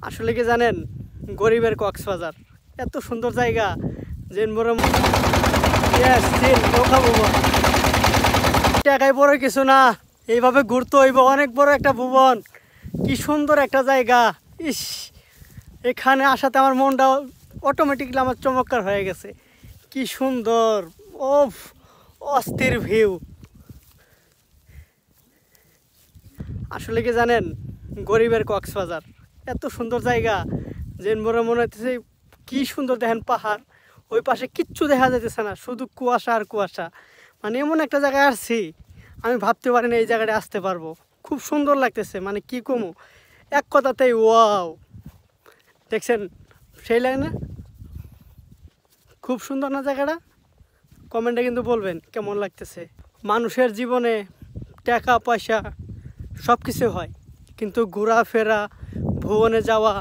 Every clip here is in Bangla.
আসলে কি জানেন, গরিবের কক্সবাজার এত সুন্দর জায়গা যে টাকায় বড় কিছু না, এইভাবে ঘুরতে হইব। অনেক বড় একটা ভুবন, কি সুন্দর একটা জায়গা। ইস, এখানে আসাতে আমার মনটা অটোমেটিকলি আমার চমৎকার হয়ে গেছে। কি সুন্দর, ও অস্থির ভিউ। আসলে কি জানেন, গরিবের কক্সবাজার এত সুন্দর জায়গা যে মনে হচ্ছে কি সুন্দর। দেখেন পাহাড়, ওই পাশে কিচ্ছু দেখা যাইতেছে না, শুধু কুয়াশা আর কুয়াশা। মানে এমন একটা জায়গায় আসছি, আমি ভাবতে পারি না এই জায়গাটা আসতে পারবো। খুব সুন্দর লাগতেছে, মানে কি কমু, এক কথাতেই ওয়াও। দেখছেন, সেই লাগে না? খুব সুন্দর না জায়গাটা? কমেন্টে কিন্তু বলবেন কেমন লাগতেছে। মানুষের জীবনে টাকা পয়সা সব কিছু হয়, কিন্তু ঘোরাফেরা, ভুবনে যাওয়া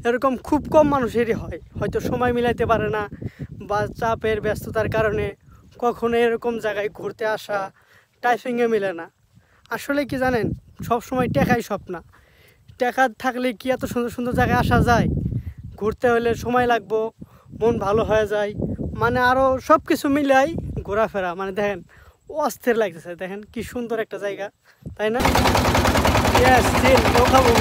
এরকম খুব কম মানুষেরই হয়। হয়তো সময় মিলাইতে পারে না, বা চাপের ব্যস্ততার কারণে কখনো এরকম জায়গায় ঘুরতে আসা টাইপিংয়ে মিলে না। আসলে কি জানেন, সব সময় টাকাই সব না। টাকা থাকলে কি এত সুন্দর সুন্দর জায়গায় আসা যায়? ঘুরতে হলে সময় লাগবো, মন ভালো হয়ে যায়, মানে আরও সব কিছু মিলাই ঘোরাফেরা। মানে দেখেন, অস্থির লাগতেছে। দেখেন কি সুন্দর একটা জায়গা, তাই না? খাবো।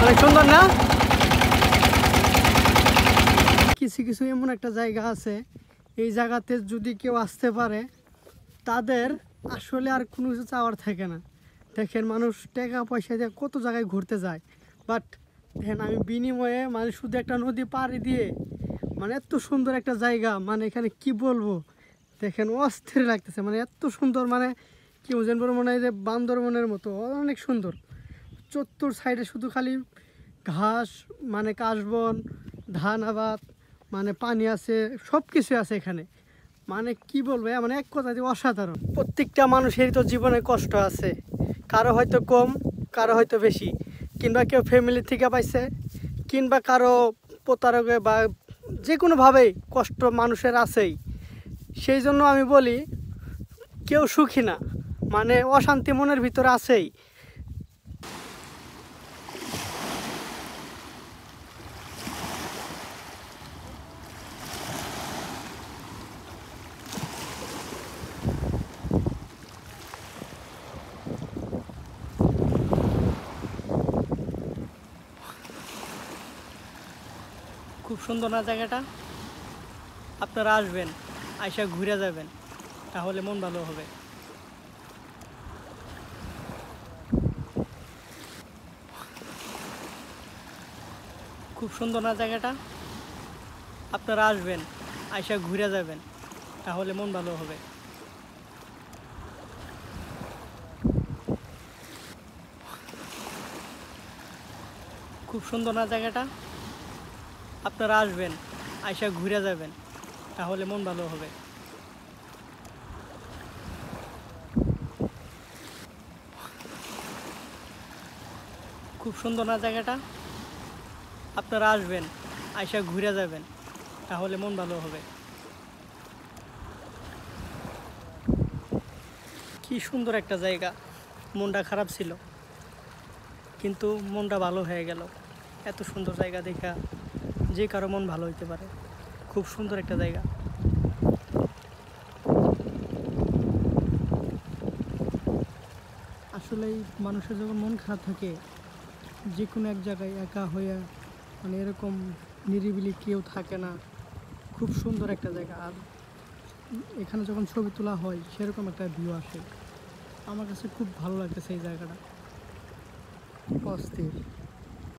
অনেক সুন্দর না? কিছু কিছু এমন একটা জায়গা আছে, এই জায়গাতে যদি কেউ আসতে পারে তাদের আসলে আর কোনো কিছু চাওয়ার থাকে না। দেখেন, মানুষ টাকা পয়সা দিয়ে কত জায়গায় ঘুরতে যায়, বাট দেখেন আমি বিনিময়ে মানে শুধু একটা নদী পাড়ি দিয়ে, মানে এত সুন্দর একটা জায়গা, মানে এখানে কি বলবো। দেখেন অস্থির লাগতেছে, মানে এত সুন্দর, মানে কি বুঝেন, বড় মনে হয় যে বান্দরবনের মতো অনেক সুন্দর। চত্বর সাইডে শুধু খালি ঘাস, মানে কাশবন, ধান আবাদ, মানে পানি আছে, সব কিছু আছে এখানে। মানে কি বলবো, মানে এক কথাতে অসাধারণ। প্রত্যেকটা মানুষেরই তো জীবনে কষ্ট আছে, কারো হয়তো কম, কারো হয়তো বেশি, কিংবা কেউ ফ্যামিলি থেকে পাইছে, কিংবা কারো প্রতারকে বা যে কোনোভাবেই কষ্ট মানুষের আছেই। সেই জন্য আমি বলি, কেউ সুখী না, মানে অশান্তি মনের ভিতরে আছেই। খুব সুন্দর না জায়গাটা? আপনারা আসবেন, আইসা ঘুরে যাবেন, তাহলে মন ভালো হবে। খুব সুন্দর না জায়গাটা? আপনারা আসবেন, আইসা ঘুরে যাবেন, তাহলে মন ভালো হবে। খুব সুন্দর না জায়গাটা? আপনারা আসবেন, আইসা ঘুরে যাবেন, তাহলে মন ভালো হবে। খুব সুন্দর না জায়গাটা? আপনারা আসবেন, আইসা ঘুরে যাবেন, তাহলে মন ভালো হবে। কি সুন্দর একটা জায়গা। মনটা খারাপ ছিল, কিন্তু মনটা ভালো হয়ে গেল। এত সুন্দর জায়গা দেখা যে কারো মন ভালো হইতে পারে। খুব সুন্দর একটা জায়গা। আসলেই মানুষের যখন মন খারাপ থাকে, যে কোনো এক জায়গায় একা হয়ে, মানে এরকম নিরিবিলি কেউ থাকে না, খুব সুন্দর একটা জায়গা। আর এখানে যখন ছবি তোলা হয় সেরকম একটা ভিউ আসে। আমার কাছে খুব ভালো লাগতেছে এই জায়গাটা, অস্থির।